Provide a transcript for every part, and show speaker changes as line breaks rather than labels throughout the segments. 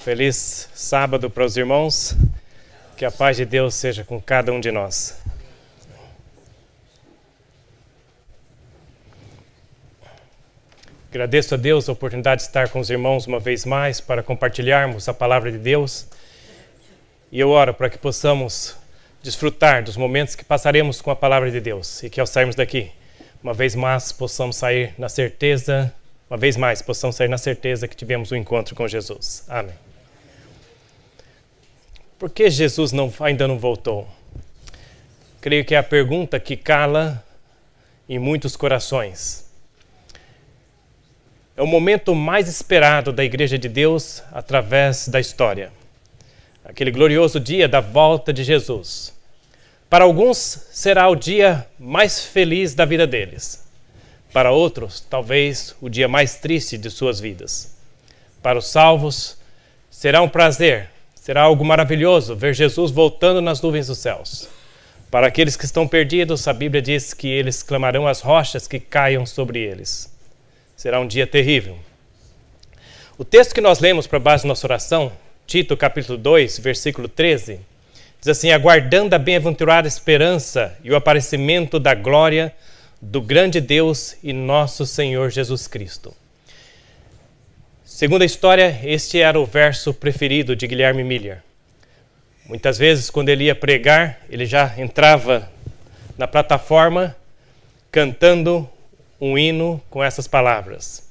Feliz sábado para os irmãos. Que a paz de Deus seja com cada um de nós. Agradeço a Deus a oportunidade de estar com os irmãos uma vez mais para compartilharmos a palavra de Deus. E eu oro para que possamos desfrutar dos momentos que passaremos com a palavra de Deus e que ao sairmos daqui, uma vez mais possamos sair na certeza que tivemos um encontro com Jesus. Amém. Por que Jesus ainda não voltou? Creio que é a pergunta que cala em muitos corações. É o momento mais esperado da Igreja de Deus através da história. Aquele glorioso dia da volta de Jesus. Para alguns será o dia mais feliz da vida deles. Para outros, talvez o dia mais triste de suas vidas. Para os salvos, será um prazer. Será algo maravilhoso ver Jesus voltando nas nuvens dos céus. Para aqueles que estão perdidos, a Bíblia diz que eles clamarão às rochas que caiam sobre eles. Será um dia terrível. O texto que nós lemos para base da nossa oração, Tito capítulo 2, versículo 13, diz assim: aguardando a bem-aventurada esperança e o aparecimento da glória do grande Deus e nosso Senhor Jesus Cristo. Segundo a história, este era o verso preferido de Guilherme Miller. Muitas vezes, quando ele ia pregar, ele já entrava na plataforma cantando um hino com essas palavras.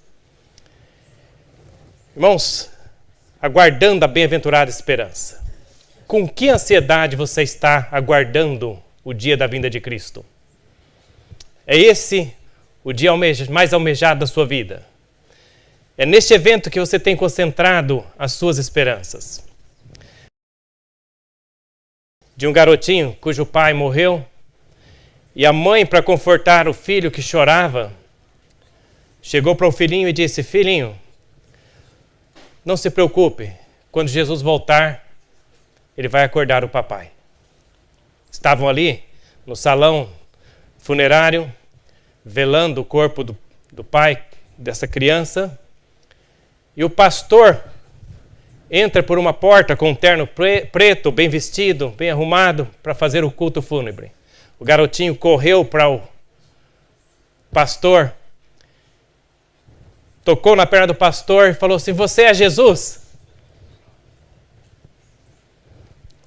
Irmãos, aguardando a bem-aventurada esperança. Com que ansiedade você está aguardando o dia da vinda de Cristo? É esse o dia mais almejado da sua vida? É neste evento que você tem concentrado as suas esperanças. De um garotinho cujo pai morreu, e a mãe, para confortar o filho que chorava, chegou para o filhinho e disse: filhinho, não se preocupe, quando Jesus voltar, ele vai acordar o papai. Estavam ali no salão funerário, velando o corpo do pai dessa criança, e o pastor entra por uma porta com um terno preto, bem vestido, bem arrumado, para fazer o culto fúnebre. O garotinho correu para o pastor, tocou na perna do pastor e falou assim: você é Jesus?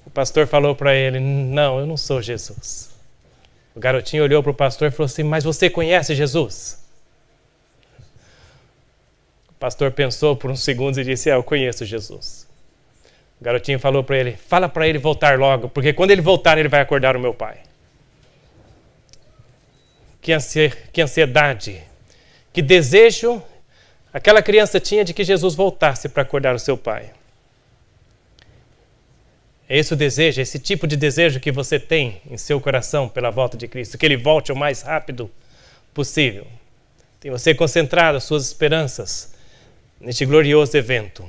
O pastor falou para ele: não, eu não sou Jesus. O garotinho olhou para o pastor e falou assim: mas você conhece Jesus? O pastor pensou por uns segundos e disse: eu conheço Jesus. O garotinho falou para ele: fala para ele voltar logo, porque quando ele voltar ele vai acordar o meu pai. Que ansiedade, que desejo aquela criança tinha de que Jesus voltasse para acordar o seu pai. É esse o desejo, esse tipo de desejo que você tem em seu coração pela volta de Cristo, que ele volte o mais rápido possível. Tem você concentrado as suas esperanças neste glorioso evento,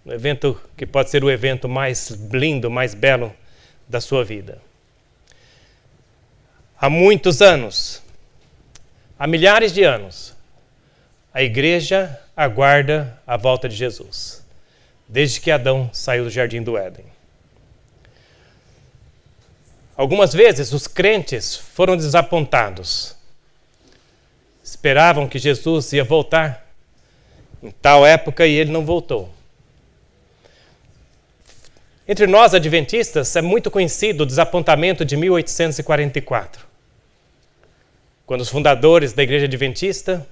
um evento que pode ser o evento mais lindo, mais belo da sua vida. Há muitos anos, há milhares de anos, a igreja aguarda a volta de Jesus, desde que Adão saiu do jardim do Éden. Algumas vezes os crentes foram desapontados. Esperavam que Jesus ia voltar em tal época e ele não voltou. Entre nós adventistas é muito conhecido o desapontamento de 1844, quando os fundadores da Igreja Adventista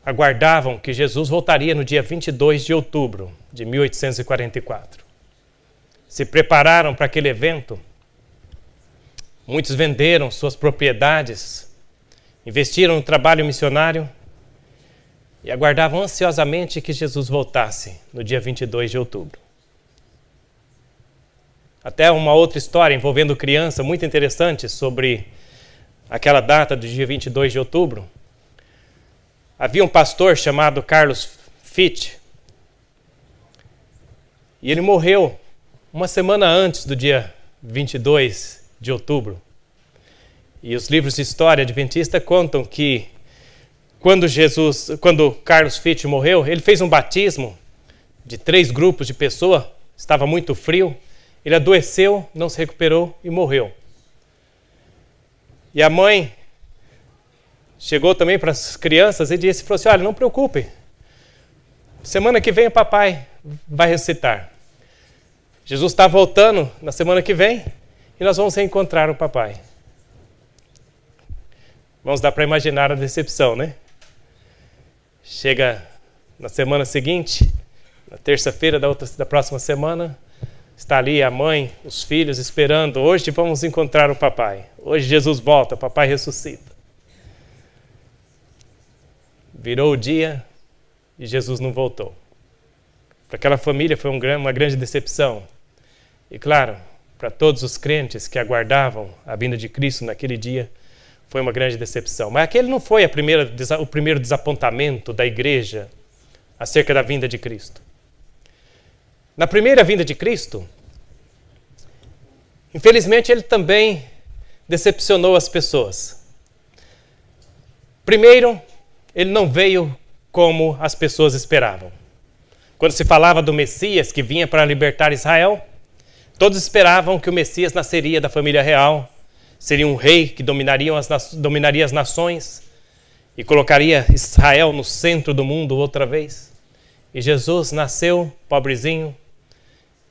aguardavam que Jesus voltaria no dia 22 de outubro de 1844. Se prepararam para aquele evento. Muitos venderam suas propriedades, investiram no trabalho missionário e aguardavam ansiosamente que Jesus voltasse no dia 22 de outubro. Até uma outra história envolvendo criança muito interessante sobre aquela data do dia 22 de outubro. Havia um pastor chamado Carlos Fitch e ele morreu uma semana antes do dia 22 de outubro. E os livros de história adventista contam que quando Carlos Fitch morreu, ele fez um batismo de 3 grupos de pessoas, estava muito frio, ele adoeceu, não se recuperou e morreu. E a mãe chegou também para as crianças e falou assim, olha, não preocupe, semana que vem o papai vai ressuscitar. Jesus está voltando na semana que vem e nós vamos reencontrar o papai. Vamos dar para imaginar a decepção, né? Chega na semana seguinte, na terça-feira da próxima semana, está ali a mãe, os filhos esperando. Hoje vamos encontrar o papai. Hoje Jesus volta, o papai ressuscita. Virou o dia e Jesus não voltou. Para aquela família foi uma grande decepção. E claro, para todos os crentes que aguardavam a vinda de Cristo naquele dia, foi uma grande decepção. Mas aquele não foi o primeiro desapontamento da igreja acerca da vinda de Cristo. Na primeira vinda de Cristo, infelizmente ele também decepcionou as pessoas. Primeiro, ele não veio como as pessoas esperavam. Quando se falava do Messias que vinha para libertar Israel, todos esperavam que o Messias nasceria da família real, seria um rei que dominaria as nações e colocaria Israel no centro do mundo outra vez. E Jesus nasceu, pobrezinho,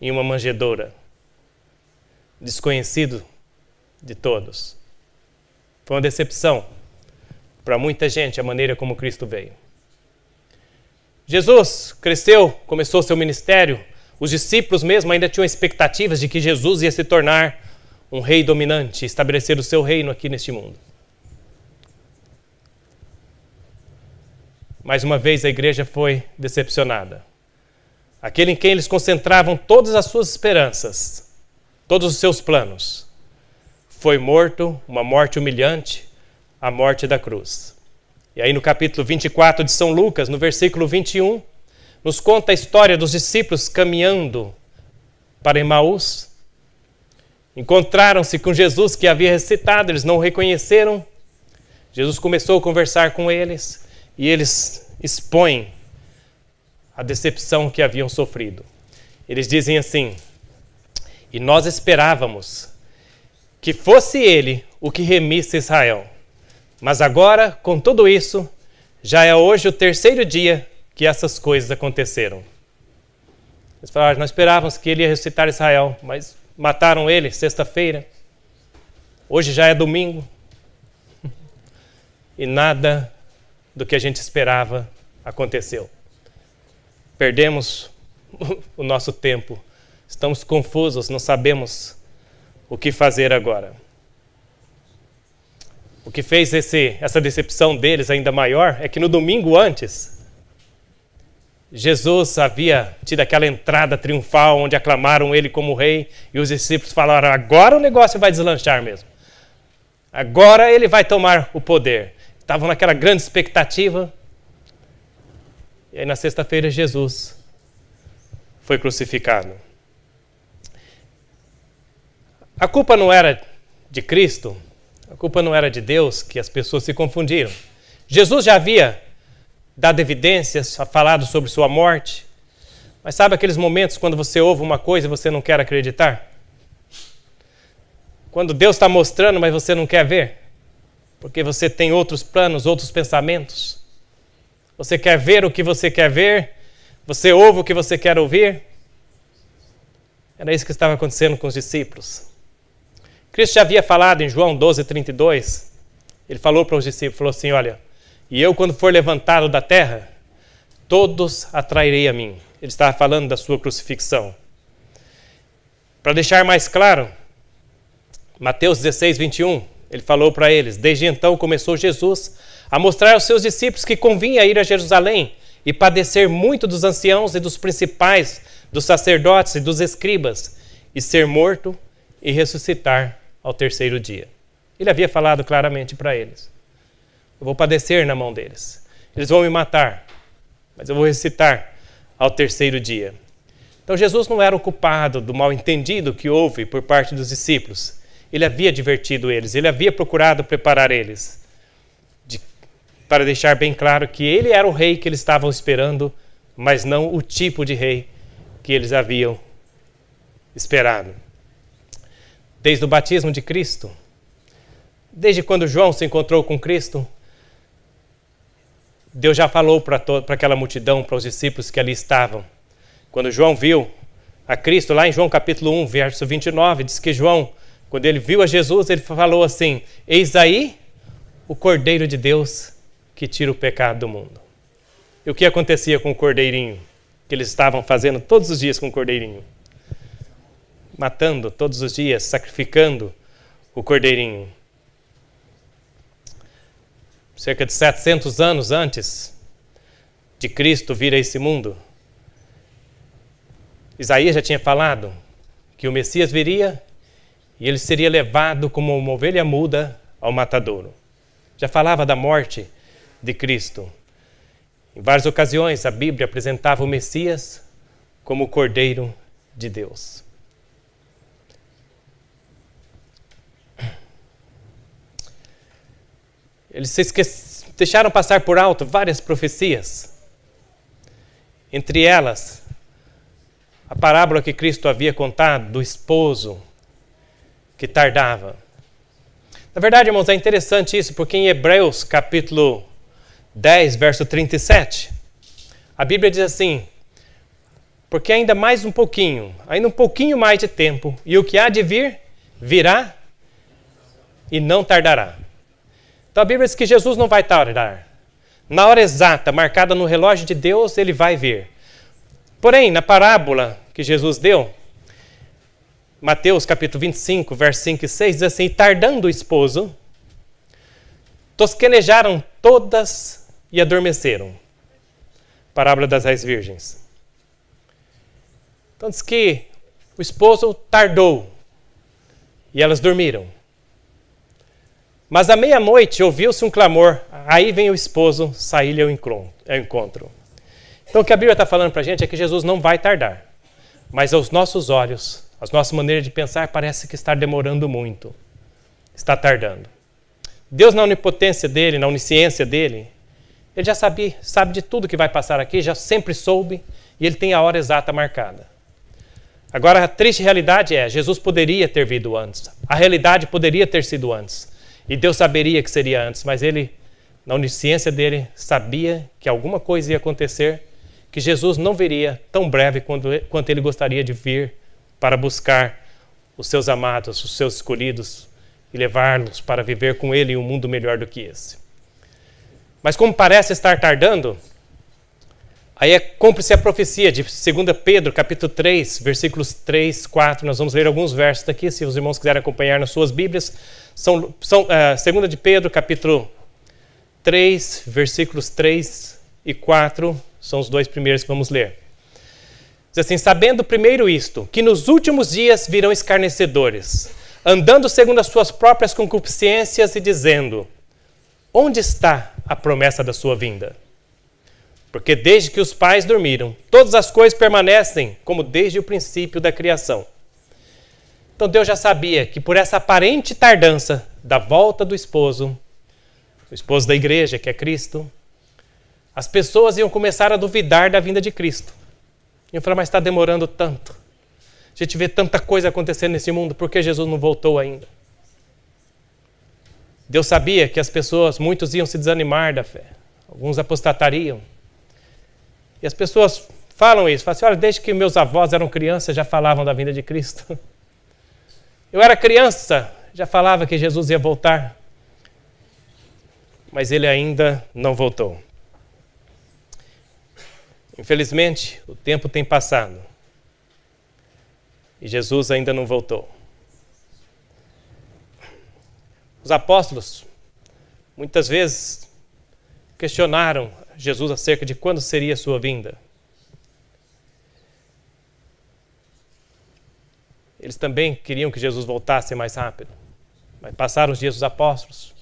em uma manjedoura, desconhecido de todos. Foi uma decepção para muita gente a maneira como Cristo veio. Jesus cresceu, começou seu ministério. Os discípulos mesmo ainda tinham expectativas de que Jesus ia se tornar um rei dominante, estabelecer o seu reino aqui neste mundo. Mais uma vez a igreja foi decepcionada. Aquele em quem eles concentravam todas as suas esperanças, todos os seus planos, foi morto, uma morte humilhante, a morte da cruz. E aí no capítulo 24 de São Lucas, no versículo 21, nos conta a história dos discípulos caminhando para Emaús. Encontraram-se com Jesus que havia ressuscitado, eles não o reconheceram. Jesus começou a conversar com eles e eles expõem a decepção que haviam sofrido. Eles dizem assim, e nós esperávamos que fosse ele o que remisse Israel. Mas agora, com tudo isso, já é hoje o 3º dia que essas coisas aconteceram. Eles falaram, nós esperávamos que ele ia ressuscitar Israel, mas mataram ele sexta-feira. Hoje já é domingo. E nada do que a gente esperava aconteceu. Perdemos o nosso tempo. Estamos confusos, não sabemos o que fazer agora. O que fez essa decepção deles ainda maior é que no domingo antes, Jesus havia tido aquela entrada triunfal onde aclamaram ele como rei e os discípulos falaram, agora o negócio vai deslanchar mesmo. Agora ele vai tomar o poder. Estavam naquela grande expectativa. E aí na sexta-feira Jesus foi crucificado. A culpa não era de Cristo, a culpa não era de Deus, que as pessoas se confundiram. Jesus já havia dado evidências, falado sobre sua morte, mas sabe aqueles momentos quando você ouve uma coisa e você não quer acreditar? Quando Deus está mostrando, mas você não quer ver, porque você tem outros planos, outros pensamentos. Você quer ver o que você quer ver, você ouve o que você quer ouvir. Era isso que estava acontecendo com os discípulos. Cristo já havia falado em João 12:32, ele falou para os discípulos, falou assim, olha, e eu quando for levantado da terra, todos atrairei a mim. Ele estava falando da sua crucifixão. Para deixar mais claro, Mateus 16:21, ele falou para eles, desde então começou Jesus a mostrar aos seus discípulos que convinha ir a Jerusalém e padecer muito dos anciãos e dos principais, dos sacerdotes e dos escribas, e ser morto e ressuscitar ao 3º dia. Ele havia falado claramente para eles. Eu vou padecer na mão deles. Eles vão me matar, mas eu vou ressuscitar ao 3º dia. Então Jesus não era o culpado do mal-entendido que houve por parte dos discípulos. Ele havia advertido eles, ele havia procurado preparar eles para deixar bem claro que ele era o rei que eles estavam esperando mas não o tipo de rei que eles haviam esperado. Desde o batismo de Cristo, desde quando João se encontrou com Cristo, Deus já falou para aquela multidão, para os discípulos que ali estavam. Quando João viu a Cristo, lá em João capítulo 1, verso 29, diz que João, quando ele viu a Jesus, ele falou assim: eis aí o Cordeiro de Deus que tira o pecado do mundo. E o que acontecia com o cordeirinho? Que eles estavam fazendo todos os dias com o cordeirinho. Matando todos os dias, sacrificando o cordeirinho. Cerca de 700 anos antes de Cristo vir a esse mundo, Isaías já tinha falado que o Messias viria e ele seria levado como uma ovelha muda ao matadouro. Já falava da morte de Cristo. Em várias ocasiões, a Bíblia apresentava o Messias como o Cordeiro de Deus. Eles deixaram passar por alto várias profecias. Entre elas, a parábola que Cristo havia contado do esposo que tardava. Na verdade, irmãos, é interessante isso, porque em Hebreus capítulo 10, verso 37, a Bíblia diz assim: porque ainda mais um pouquinho mais de tempo, e o que há de vir, virá e não tardará. Então a Bíblia diz que Jesus não vai tardar. Na hora exata, marcada no relógio de Deus, ele vai vir. Porém, na parábola que Jesus deu, Mateus capítulo 25, verso 5 e 6, diz assim: tardando o esposo, tosquenejaram todas e adormeceram. Parábola das 10 virgens. Então diz que o esposo tardou e elas dormiram. Mas à meia-noite ouviu-se um clamor, aí vem o esposo sair-lhe ao encontro. Então o que a Bíblia está falando para a gente é que Jesus não vai tardar. Mas aos nossos olhos, as nossas maneiras de pensar, parece que está demorando muito. Está tardando. Deus, na onipotência dele, na onisciência dele, ele já sabe de tudo que vai passar aqui, já sempre soube, e ele tem a hora exata marcada. Agora, a triste realidade é, Jesus poderia ter vindo antes. A realidade poderia ter sido antes. E Deus saberia que seria antes, mas ele, na onisciência dele, sabia que alguma coisa ia acontecer, que Jesus não viria tão breve quanto ele gostaria de vir para buscar os seus amados, os seus escolhidos, e levá-los para viver com ele em um mundo melhor do que esse. Mas como parece estar tardando, aí cumpre-se a profecia de 2 Pedro, capítulo 3, versículos 3, 4. Nós vamos ler alguns versos daqui, se os irmãos quiserem acompanhar nas suas Bíblias. São 2 de Pedro, capítulo 3, versículos 3 e 4, são os dois primeiros que vamos ler. Diz assim: sabendo primeiro isto, que nos últimos dias virão escarnecedores, andando segundo as suas próprias concupiscências e dizendo: onde está a promessa da sua vinda? Porque desde que os pais dormiram, todas as coisas permanecem como desde o princípio da criação. Então Deus já sabia que por essa aparente tardança da volta do esposo, o esposo da igreja, que é Cristo, as pessoas iam começar a duvidar da vinda de Cristo. Iam falar: mas está demorando tanto. A gente vê tanta coisa acontecendo nesse mundo, por que Jesus não voltou ainda? Deus sabia que as pessoas, muitos iam se desanimar da fé. Alguns apostatariam. E as pessoas falam isso, falam assim: olha, desde que meus avós eram crianças já falavam da vinda de Cristo. Eu era criança, já falava que Jesus ia voltar. Mas ele ainda não voltou. Infelizmente, o tempo tem passado. E Jesus ainda não voltou. Os apóstolos, muitas vezes, questionaram Jesus acerca de quando seria a sua vinda. Eles também queriam que Jesus voltasse mais rápido. Mas passaram os dias dos apóstolos,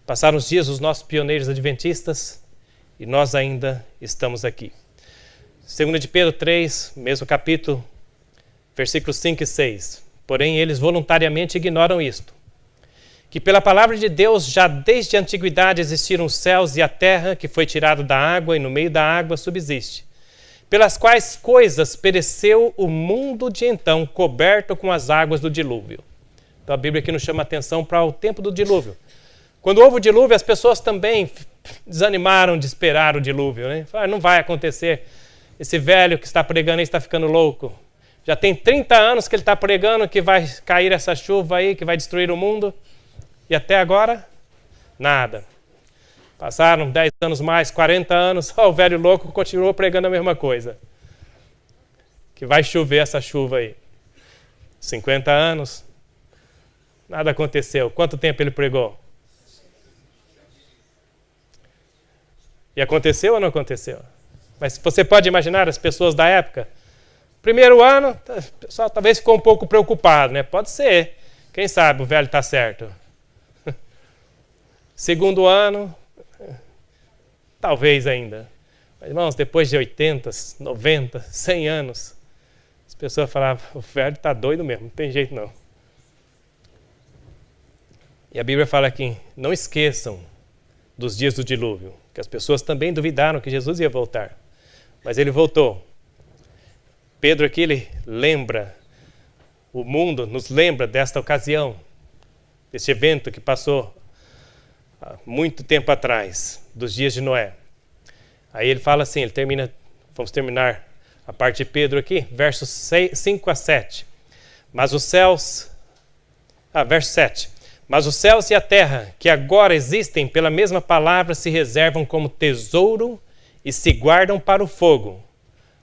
passaram os dias dos nossos pioneiros adventistas, e nós ainda estamos aqui. 2 de Pedro 3, mesmo capítulo, versículos 5 e 6. Porém, eles voluntariamente ignoram isto, que pela palavra de Deus já desde a antiguidade existiram os céus e a terra, que foi tirado da água e no meio da água subsiste. pelas quais coisas pereceu o mundo de então, coberto com as águas do dilúvio. Então a Bíblia aqui nos chama a atenção para o tempo do dilúvio. Quando houve o dilúvio, as pessoas também desanimaram de esperar o dilúvio, né? Falaram, não vai acontecer. Esse velho que está pregando aí está ficando louco. Já tem 30 anos que ele está pregando que vai cair essa chuva aí, que vai destruir o mundo. E até agora, nada. Passaram 10 anos mais, 40 anos, o velho louco continuou pregando a mesma coisa. Que vai chover essa chuva aí. 50 anos, nada aconteceu. Quanto tempo ele pregou? E aconteceu ou não aconteceu? Mas você pode imaginar as pessoas da época? Primeiro ano, o pessoal talvez ficou um pouco preocupado, né? Pode ser. Quem sabe o velho está certo. Segundo ano, talvez ainda. Mas, irmãos, depois de 80, 90, 100 anos, as pessoas falavam, o velho está doido mesmo, não tem jeito não. E a Bíblia fala aqui, não esqueçam dos dias do dilúvio, que as pessoas também duvidaram que Jesus ia voltar. Mas ele voltou. Pedro aqui, ele lembra, o mundo nos lembra desta ocasião, deste evento que passou há muito tempo atrás, dos dias de Noé. Aí ele fala assim, vamos terminar a parte de Pedro aqui, versos 5 a 7. Verso 7. Mas os céus e a terra, que agora existem pela mesma palavra, se reservam como tesouro e se guardam para o fogo,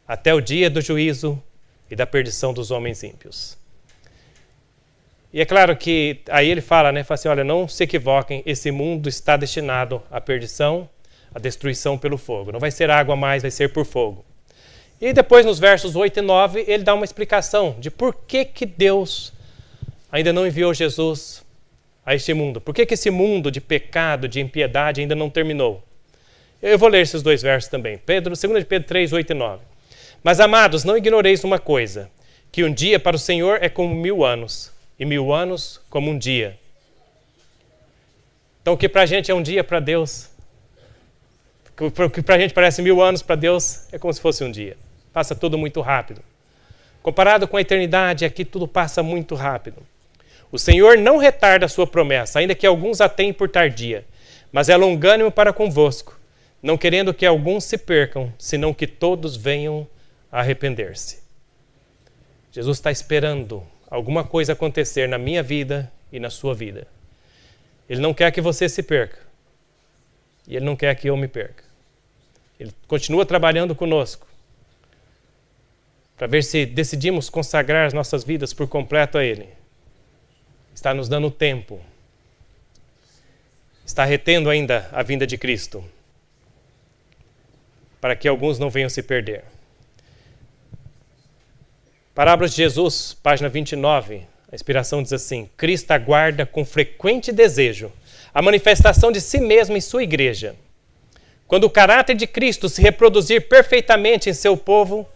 até o dia do juízo e da perdição dos homens ímpios. E é claro que aí ele fala assim, olha, não se equivoquem, esse mundo está destinado à perdição, à destruição pelo fogo. Não vai ser água mais, vai ser por fogo. E depois nos versos 8 e 9, ele dá uma explicação de por que Deus ainda não enviou Jesus a este mundo. Por que esse mundo de pecado, de impiedade ainda não terminou? Eu vou ler esses dois versos também. 2 de Pedro 3, 8 e 9. Mas, amados, não ignoreis uma coisa, que um dia para o Senhor é como 1000 anos, e 1000 anos como um dia. Então, o que para a gente é um dia, para Deus, o que para a gente parece 1000 anos, para Deus é como se fosse um dia. Passa tudo muito rápido. Comparado com a eternidade, aqui tudo passa muito rápido. O Senhor não retarda a sua promessa, ainda que alguns a tenham por tardia, mas é longânimo para convosco, não querendo que alguns se percam, senão que todos venham a arrepender-se. Jesus está esperando alguma coisa acontecer na minha vida e na sua vida. Ele não quer que você se perca. E Ele não quer que eu me perca. Ele continua trabalhando conosco para ver se decidimos consagrar as nossas vidas por completo a Ele. Está nos dando tempo. Está retendo ainda a vinda de Cristo, para que alguns não venham se perder. Parábolas de Jesus, página 29, a inspiração diz assim: Cristo aguarda com frequente desejo a manifestação de si mesmo em sua igreja. Quando o caráter de Cristo se reproduzir perfeitamente em seu povo,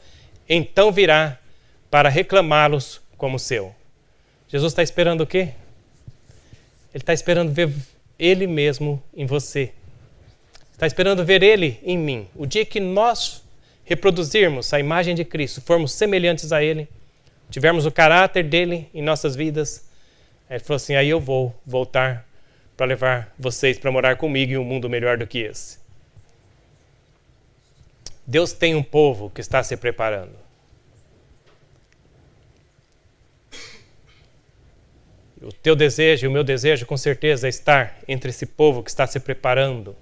então virá para reclamá-los como seu. Jesus está esperando o quê? Ele está esperando ver Ele mesmo em você. Está esperando ver Ele em mim. O dia que nós reproduzirmos a imagem de Cristo, formos semelhantes a Ele, tivermos o caráter dEle em nossas vidas, Ele falou assim, aí eu vou voltar para levar vocês para morar comigo em um mundo melhor do que esse. Deus tem um povo que está se preparando. O teu desejo e o meu desejo, com certeza, é estar entre esse povo que está se preparando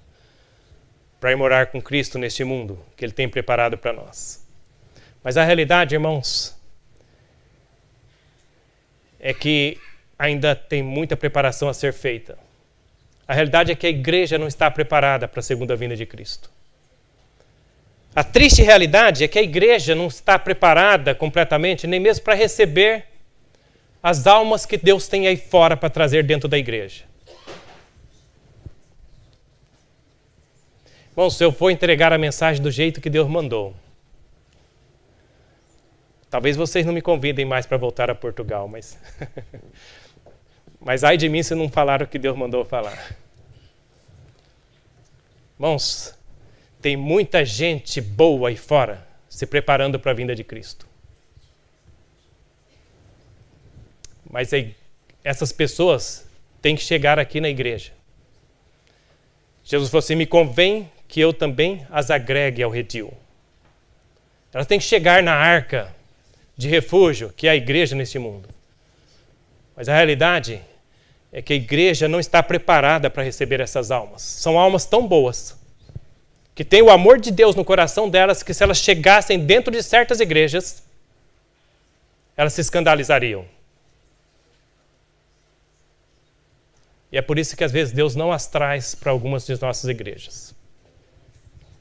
para ir morar com Cristo neste mundo que Ele tem preparado para nós. Mas a realidade, irmãos, é que ainda tem muita preparação a ser feita. A realidade é que a igreja não está preparada para a segunda vinda de Cristo. A triste realidade é que a igreja não está preparada completamente, nem mesmo para receber as almas que Deus tem aí fora para trazer dentro da igreja. Bom, se eu for entregar a mensagem do jeito que Deus mandou, talvez vocês não me convidem mais para voltar a Portugal, mas ai de mim se não falar o que Deus mandou falar. Irmãos, tem muita gente boa aí fora, se preparando para a vinda de Cristo. Mas essas pessoas têm que chegar aqui na igreja. Jesus falou assim, me convém que eu também as agregue ao redil. Elas têm que chegar na arca de refúgio, que é a igreja neste mundo. Mas a realidade é que a igreja não está preparada para receber essas almas. São almas tão boas, que têm o amor de Deus no coração delas, que se elas chegassem dentro de certas igrejas, elas se escandalizariam. E é por isso que às vezes Deus não as traz para algumas de nossas igrejas.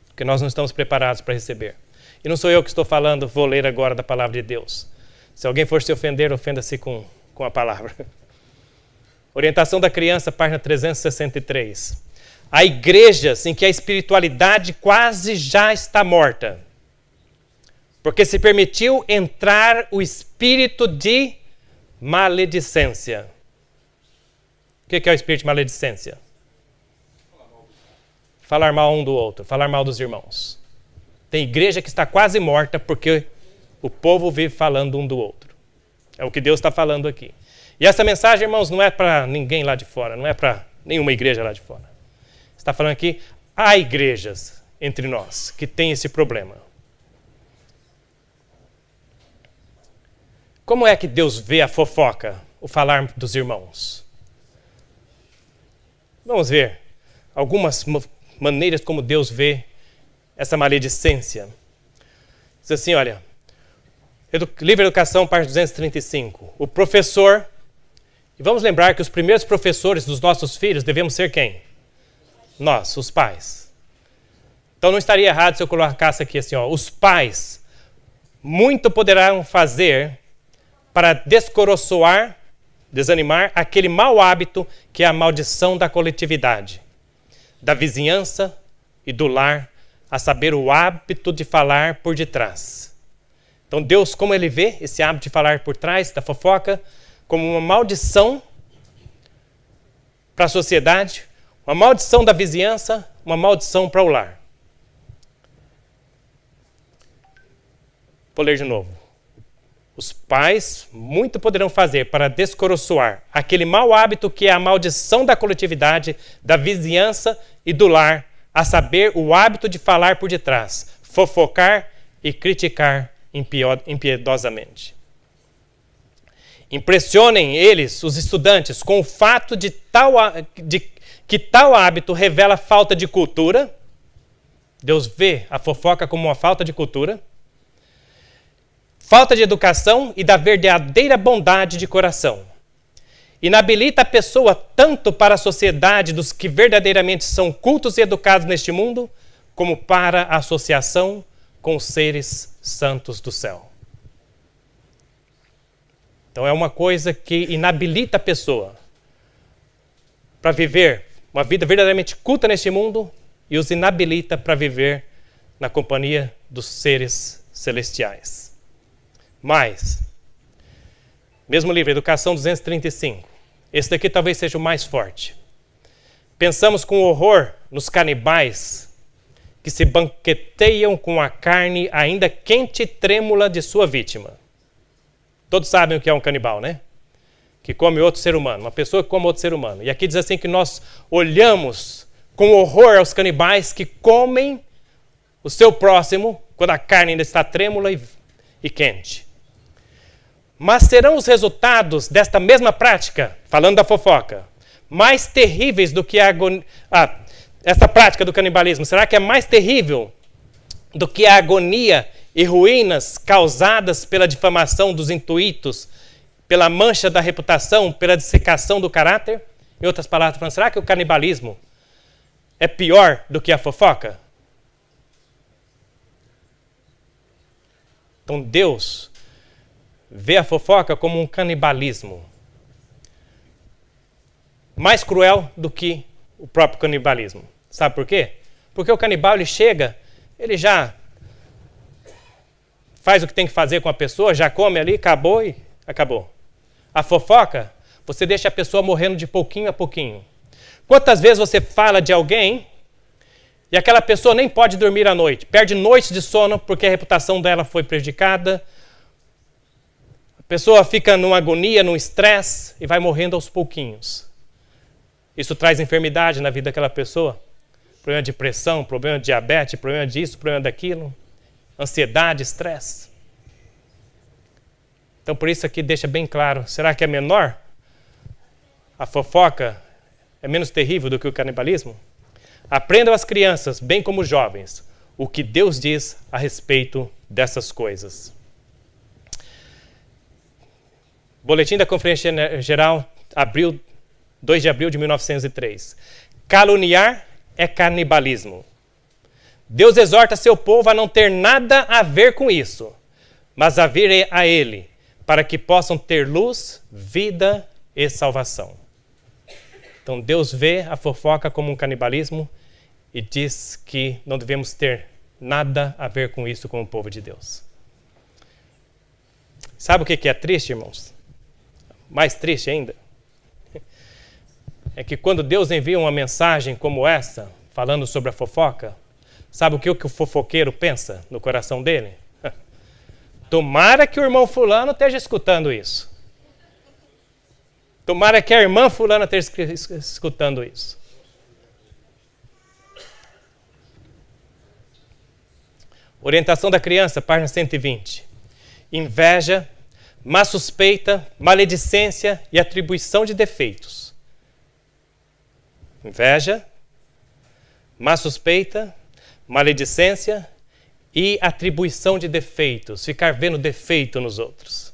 Porque nós não estamos preparados para receber. E não sou eu que estou falando, vou ler agora da palavra de Deus. Se alguém for se ofender, ofenda-se com a palavra. Orientação da criança, página 363. Há igrejas em que a espiritualidade quase já está morta, porque se permitiu entrar o espírito de maledicência. O que é o espírito de maledicência? Falar mal um do outro, falar mal dos irmãos. Tem igreja que está quase morta porque o povo vive falando um do outro. É o que Deus está falando aqui. E essa mensagem, irmãos, não é para ninguém lá de fora, não é para nenhuma igreja lá de fora. Está falando aqui, há igrejas entre nós que têm esse problema. Como é que Deus vê a fofoca, o falar dos irmãos? Vamos ver algumas maneiras como Deus vê essa maledicência. Diz assim, olha, Livro Educação, página 235. O professor, e vamos lembrar que os primeiros professores dos nossos filhos devemos ser quem? Nós, os pais. Então não estaria errado se eu colocasse aqui assim, ó, os pais muito poderão fazer para descoroçoar, desanimar aquele mau hábito que é a maldição da coletividade, da vizinhança e do lar, a saber, o hábito de falar por detrás. Então Deus, como ele vê esse hábito de falar por trás da fofoca, como uma maldição para a sociedade, uma maldição da vizinhança, uma maldição para o lar. Vou ler de novo. Os pais muito poderão fazer para descoroçoar aquele mau hábito que é a maldição da coletividade, da vizinhança e do lar, a saber, o hábito de falar por detrás, fofocar e criticar impiedosamente. Impressionem eles, os estudantes, com o fato de que tal hábito revela falta de cultura. Deus vê a fofoca como uma falta de cultura, falta de educação e da verdadeira bondade de coração. Inabilita a pessoa tanto para a sociedade dos que verdadeiramente são cultos e educados neste mundo, como para a associação com os seres santos do céu. Então é uma coisa que inabilita a pessoa para viver uma vida verdadeiramente culta neste mundo e os inabilita para viver na companhia dos seres celestiais. Mas, mesmo livro, Educação 235, esse daqui talvez seja o mais forte. Pensamos com horror nos canibais que se banqueteiam com a carne ainda quente e trêmula de sua vítima. Todos sabem o que é um canibal, né? Que come outro ser humano, uma pessoa que come outro ser humano. E aqui diz assim que nós olhamos com horror aos canibais que comem o seu próximo quando a carne ainda está trêmula e quente. Mas serão os resultados desta mesma prática, falando da fofoca, mais terríveis do que essa prática do canibalismo? Será que é mais terrível do que a agonia e ruínas causadas pela difamação dos intuitos, pela mancha da reputação, pela dissecação do caráter? Em outras palavras, falando, será que o canibalismo é pior do que a fofoca? Então Deus vê a fofoca como um canibalismo mais cruel do que o próprio canibalismo. Sabe por quê? Porque o canibal, ele chega, ele já faz o que tem que fazer com a pessoa, já come ali, acabou e acabou. A fofoca, você deixa a pessoa morrendo de pouquinho a pouquinho. Quantas vezes você fala de alguém E aquela pessoa nem pode dormir à noite. Perde noites de sono porque a reputação dela foi prejudicada. A pessoa fica numa agonia, num estresse e vai morrendo aos pouquinhos. Isso traz enfermidade na vida daquela pessoa. Problema de pressão, problema de diabetes, problema disso, problema daquilo. Ansiedade, estresse. Então por isso aqui deixa bem claro. Será que é menor? A fofoca é menos terrível do que o canibalismo? Aprendam as crianças, bem como os jovens, o que Deus diz a respeito dessas coisas. Boletim da Conferência Geral, 2 de abril de 1903. Caluniar é canibalismo. Deus exorta seu povo a não ter nada a ver com isso, mas a vir a Ele, para que possam ter luz, vida e salvação. Então Deus vê a fofoca como um canibalismo e diz que não devemos ter nada a ver com isso como o povo de Deus. Sabe o que é triste, irmãos? Mais triste ainda. É que quando Deus envia uma mensagem como essa, falando sobre a fofoca, sabe o que o fofoqueiro pensa no coração dele? Tomara que o irmão fulano esteja escutando isso. Tomara que a irmã fulana esteja escutando isso. Orientação da criança, página 120. Inveja, má suspeita, maledicência e atribuição de defeitos. Inveja, má suspeita, maledicência e atribuição de defeitos. Ficar vendo defeito nos outros.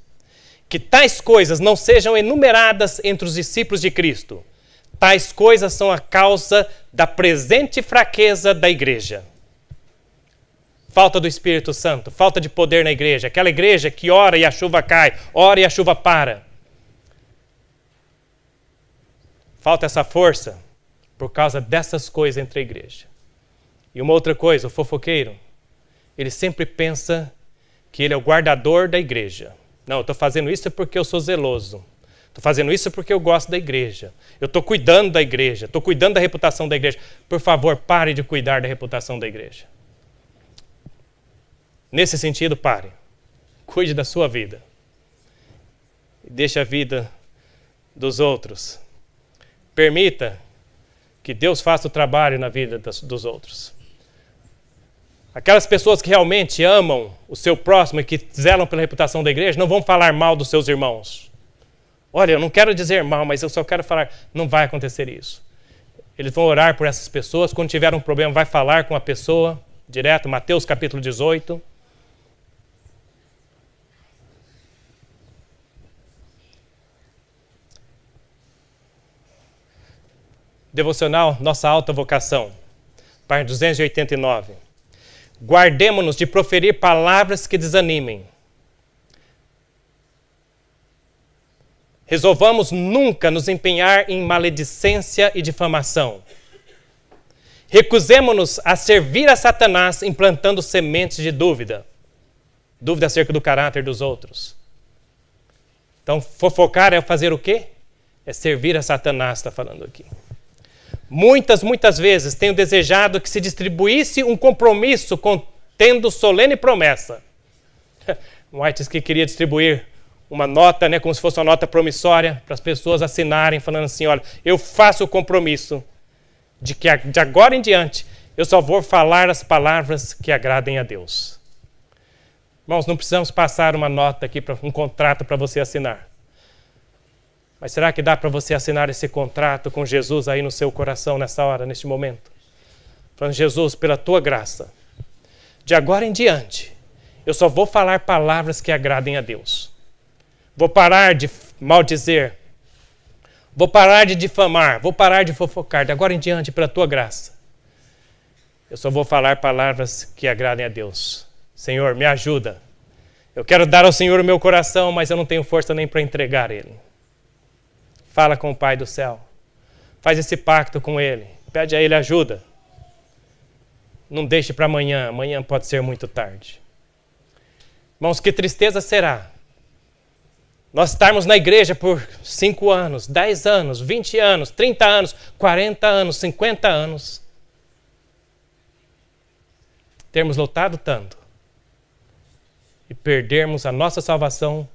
Que tais coisas não sejam enumeradas entre os discípulos de Cristo. Tais coisas são a causa da presente fraqueza da igreja. Falta do Espírito Santo, falta de poder na igreja. Aquela igreja que ora e a chuva cai, ora e a chuva para. Falta essa força por causa dessas coisas entre a igreja. E uma outra coisa, o fofoqueiro, ele sempre pensa que ele é o guardador da igreja. Não, eu estou fazendo isso porque eu sou zeloso. Estou fazendo isso porque eu gosto da igreja. Eu estou cuidando da igreja. Estou cuidando da reputação da igreja. Por favor, pare de cuidar da reputação da igreja. Nesse sentido, pare. Cuide da sua vida. E deixe a vida dos outros. Permita que Deus faça o trabalho na vida dos outros. Aquelas pessoas que realmente amam o seu próximo e que zelam pela reputação da igreja não vão falar mal dos seus irmãos. Olha, eu não quero dizer mal, mas eu só quero falar. Não vai acontecer isso. Eles vão orar por essas pessoas. Quando tiver um problema, vai falar com a pessoa direto. Mateus capítulo 18. Devocional Nossa Alta Vocação, página 289. Guardemo-nos de proferir palavras que desanimem. Resolvamos nunca nos empenhar em maledicência e difamação. Recusemo-nos a servir a Satanás implantando sementes de dúvida. Dúvida acerca do caráter dos outros. Então, fofocar é fazer o quê? É servir a Satanás, está falando aqui. Muitas vezes tenho desejado que se distribuísse um compromisso contendo solene promessa. White que queria distribuir uma nota, como se fosse uma nota promissória, para as pessoas assinarem, falando assim, olha, eu faço o compromisso de que de agora em diante eu só vou falar as palavras que agradem a Deus. Irmãos, não precisamos passar uma nota aqui, um contrato para você assinar. Mas será que dá para você assinar esse contrato com Jesus aí no seu coração nessa hora, neste momento? Falando, Jesus, pela tua graça, de agora em diante, eu só vou falar palavras que agradem a Deus. Vou parar de maldizer, vou parar de difamar, vou parar de fofocar. De agora em diante, pela tua graça, eu só vou falar palavras que agradem a Deus. Senhor, me ajuda. Eu quero dar ao Senhor o meu coração, mas eu não tenho força nem para entregar ele. Fala com o Pai do céu. Faz esse pacto com Ele. Pede a Ele ajuda. Não deixe para amanhã. Amanhã pode ser muito tarde. Irmãos, que tristeza será nós estarmos na igreja por 5 anos, 10 anos, 20 anos, 30 anos, 40 anos, 50 anos termos lutado tanto e perdermos a nossa salvação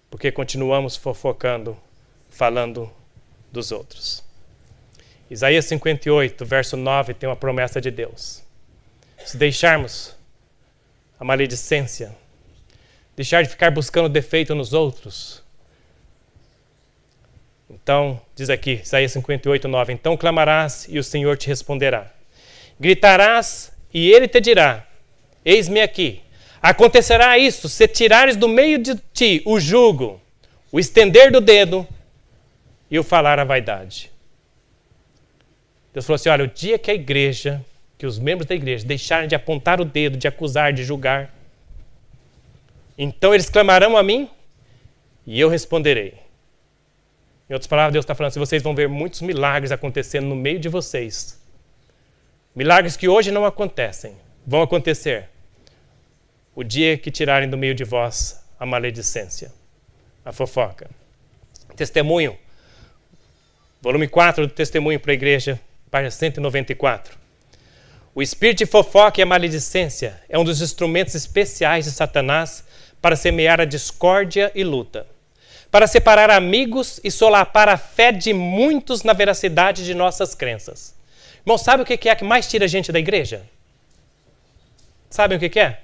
porque continuamos fofocando, falando dos outros. Isaías 58, verso 9, tem uma promessa de Deus. Se deixarmos a maledicência, deixar de ficar buscando defeito nos outros, então, diz aqui, Isaías 58, 9, então clamarás e o Senhor te responderá. Gritarás e ele te dirá, eis-me aqui. Acontecerá isso se tirares do meio de ti o jugo, o estender do dedo e o falar a vaidade. Deus falou assim, olha, o dia que a igreja, que os membros da igreja deixarem de apontar o dedo, de acusar, de julgar, então eles clamarão a mim e eu responderei. Em outras palavras, Deus está falando assim, vocês vão ver muitos milagres acontecendo no meio de vocês. Milagres que hoje não acontecem, vão acontecer. O dia que tirarem do meio de vós a maledicência, a fofoca. Testemunho, volume 4 do Testemunho para a Igreja, página 194. O espírito de fofoca e a maledicência é um dos instrumentos especiais de Satanás para semear a discórdia e luta, para separar amigos e solapar a fé de muitos na veracidade de nossas crenças. Irmão, sabe o que é que mais tira a gente da igreja? Sabem o que é?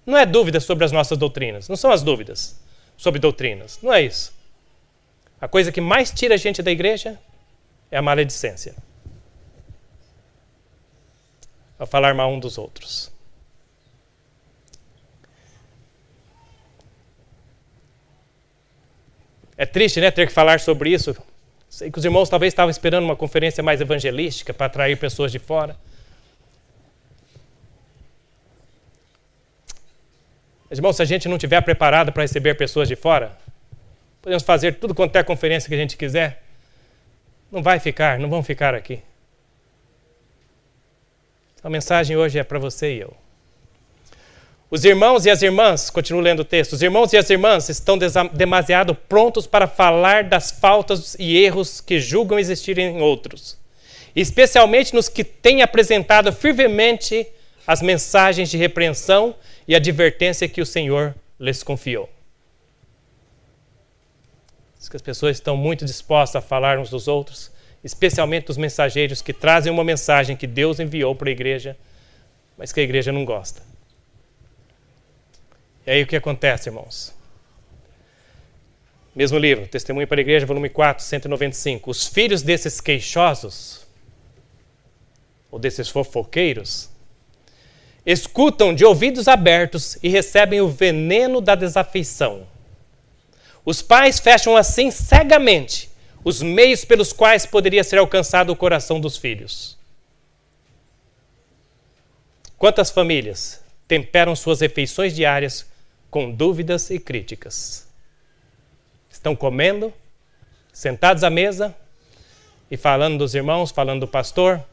Não é dúvida sobre as nossas doutrinas. Não são as dúvidas sobre doutrinas. Não é isso. A coisa que mais tira a gente da igreja é a maledicência. A falar mal um dos outros. É triste, né, ter que falar sobre isso. Sei que os irmãos talvez estavam esperando uma conferência mais evangelística para atrair pessoas de fora. Mas, irmãos, se a gente não estiver preparado para receber pessoas de fora, podemos fazer tudo quanto é conferência que a gente quiser. Não vão ficar aqui. A mensagem hoje é para você e eu. Os irmãos e as irmãs, continuo lendo o texto, os irmãos e as irmãs estão demasiado prontos para falar das faltas e erros que julgam existir em outros, especialmente nos que têm apresentado firmemente as mensagens de repreensão e advertência que o Senhor lhes confiou. Diz que as pessoas estão muito dispostas a falar uns dos outros, especialmente os mensageiros que trazem uma mensagem que Deus enviou para a igreja, mas que a igreja não gosta. E aí o que acontece, irmãos? Mesmo livro, Testemunho para a Igreja, volume 4, 195. Os filhos desses queixosos, ou desses fofoqueiros, escutam de ouvidos abertos e recebem o veneno da desafeição. Os pais fecham assim cegamente os meios pelos quais poderia ser alcançado o coração dos filhos. Quantas famílias temperam suas refeições diárias com dúvidas e críticas? Estão comendo, sentados à mesa e falando dos irmãos, falando do pastor.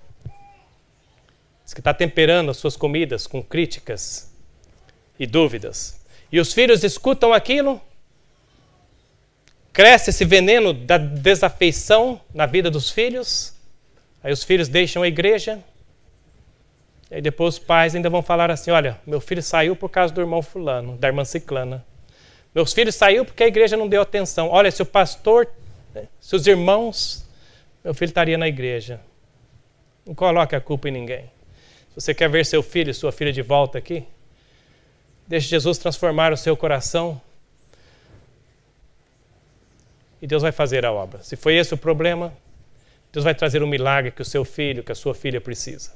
Diz que está temperando as suas comidas com críticas e dúvidas. E os filhos escutam aquilo, cresce esse veneno da desafeição na vida dos filhos, aí os filhos deixam a igreja, e aí depois os pais ainda vão falar assim, olha, meu filho saiu por causa do irmão fulano, da irmã ciclana. Meus filhos saiu porque a igreja não deu atenção. Olha, se o pastor, se os irmãos, meu filho estaria na igreja. Não coloque a culpa em ninguém. Se você quer ver seu filho e sua filha de volta aqui, deixe Jesus transformar o seu coração e Deus vai fazer a obra. Se foi esse o problema, Deus vai trazer um milagre que o seu filho, que a sua filha precisa.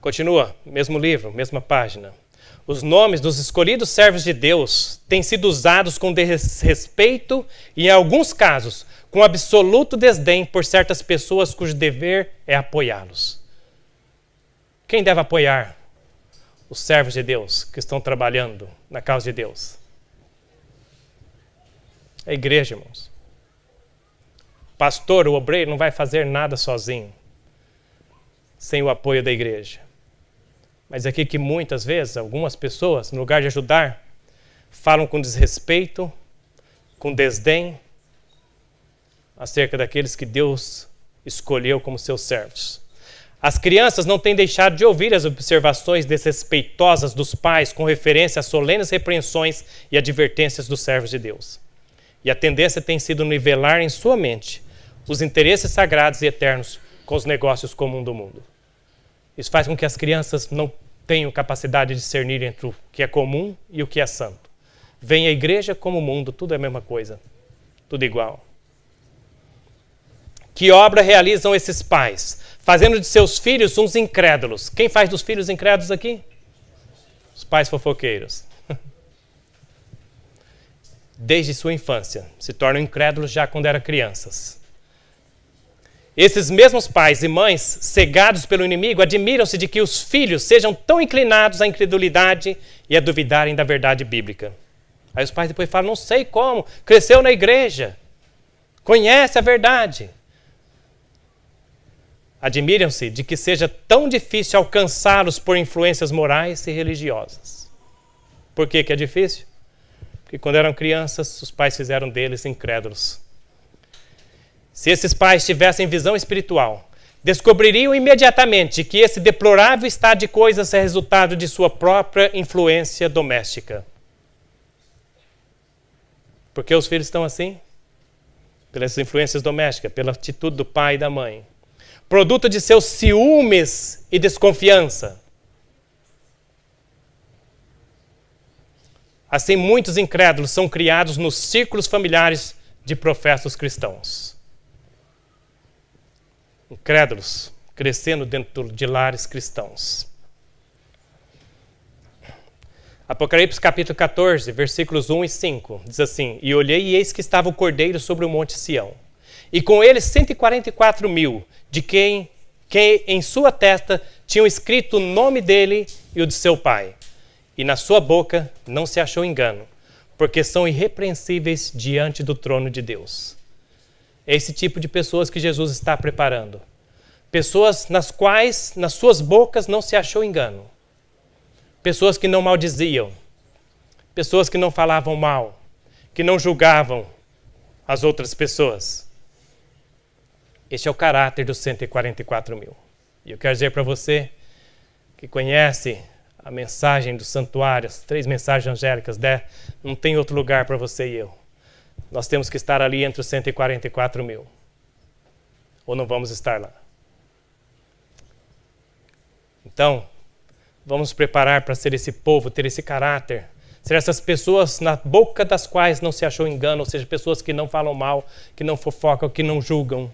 Continua, mesmo livro, mesma página. Os nomes dos escolhidos servos de Deus têm sido usados com desrespeito e, em alguns casos, com absoluto desdém por certas pessoas cujo dever é apoiá-los. Quem deve apoiar os servos de Deus que estão trabalhando na causa de Deus? A igreja, irmãos. O pastor, o obreiro, não vai fazer nada sozinho, sem o apoio da igreja. Mas aqui que muitas vezes, algumas pessoas, no lugar de ajudar, falam com desrespeito, com desdém, acerca daqueles que Deus escolheu como seus servos. As crianças não têm deixado de ouvir as observações desrespeitosas dos pais com referência às solenes repreensões e advertências dos servos de Deus. E a tendência tem sido nivelar em sua mente os interesses sagrados e eternos com os negócios comuns do mundo. Isso faz com que as crianças não tenham capacidade de discernir entre o que é comum e o que é santo. Vem a igreja como o mundo, tudo é a mesma coisa, tudo igual. Que obra realizam esses pais? Fazendo de seus filhos uns incrédulos. Quem faz dos filhos incrédulos aqui? Os pais fofoqueiros. Desde sua infância, se tornam incrédulos já quando eram crianças. Esses mesmos pais e mães, cegados pelo inimigo, admiram-se de que os filhos sejam tão inclinados à incredulidade e a duvidarem da verdade bíblica. Aí os pais depois falam, não sei como, cresceu na igreja, conhece a verdade. Admiram-se de que seja tão difícil alcançá-los por influências morais e religiosas. Por que é difícil? Porque quando eram crianças, os pais fizeram deles incrédulos. Se esses pais tivessem visão espiritual, descobririam imediatamente que esse deplorável estado de coisas é resultado de sua própria influência doméstica. Por que os filhos estão assim? Pelas influências domésticas, pela atitude do pai e da mãe. Produto de seus ciúmes e desconfiança. Assim, muitos incrédulos são criados nos círculos familiares de professos cristãos. Incrédulos crescendo dentro de lares cristãos. Apocalipse capítulo 14, versículos 1 e 5, diz assim: E olhei e eis que estava o Cordeiro sobre o monte Sião, e com ele 144.000, de quem em sua testa tinham escrito o nome dele e o de seu pai. E na sua boca não se achou engano, porque são irrepreensíveis diante do trono de Deus. É esse tipo de pessoas que Jesus está preparando. Pessoas nas quais, nas suas bocas, não se achou engano. Pessoas que não maldiziam. Pessoas que não falavam mal. Que não julgavam as outras pessoas. Este é o caráter dos 144.000. E eu quero dizer para você que conhece a mensagem do santuário, as 3 mensagens angélicas, não tem outro lugar para você e eu. Nós temos que estar ali entre os 144.000. Ou não vamos estar lá. Então, vamos nos preparar para ser esse povo, ter esse caráter. Ser essas pessoas na boca das quais não se achou engano, ou seja, pessoas que não falam mal, que não fofocam, que não julgam.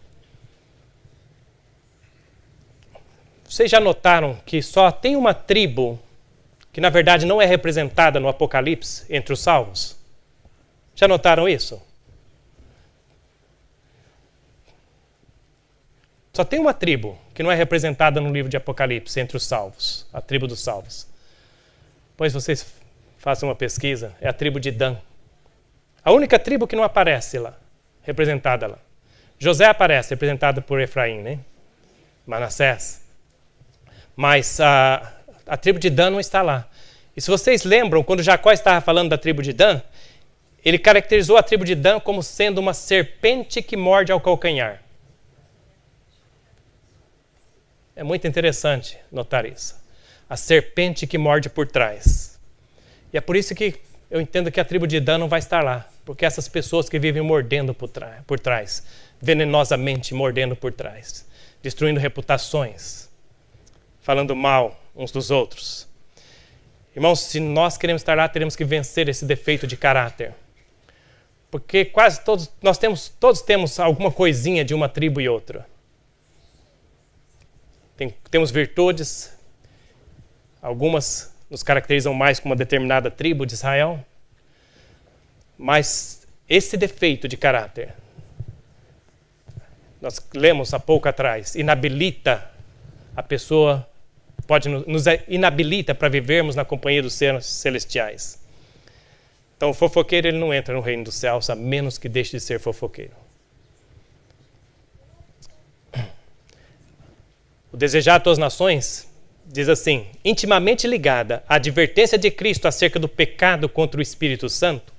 Vocês já notaram que só tem uma tribo que na verdade não é representada no Apocalipse entre os salvos? Já notaram isso? Só tem uma tribo que não é representada no livro de Apocalipse entre os salvos, a tribo dos salvos. Pois vocês façam uma pesquisa, é a tribo de Dan. A única tribo que não aparece lá, representada lá. José aparece, representado por Efraim, né? Manassés. Mas a tribo de Dan não está lá. E se vocês lembram, quando Jacó estava falando da tribo de Dan, ele caracterizou a tribo de Dan como sendo uma serpente que morde ao calcanhar. É muito interessante notar isso. A serpente que morde por trás. E é por isso que eu entendo que a tribo de Dan não vai estar lá. Porque essas pessoas que vivem mordendo por trás, venenosamente mordendo por trás, destruindo reputações, falando mal uns dos outros. Irmãos, se nós queremos estar lá, teremos que vencer esse defeito de caráter. Porque quase todos, todos temos alguma coisinha de uma tribo e outra. Temos virtudes, algumas nos caracterizam mais como uma determinada tribo de Israel, mas esse defeito de caráter, nós lemos há pouco atrás, inabilita a pessoa, nos inabilita para vivermos na companhia dos seres celestiais. Então o fofoqueiro ele não entra no reino dos céus, a menos que deixe de ser fofoqueiro. O Desejado a Todas as Nações diz assim: intimamente ligada à advertência de Cristo acerca do pecado contra o Espírito Santo,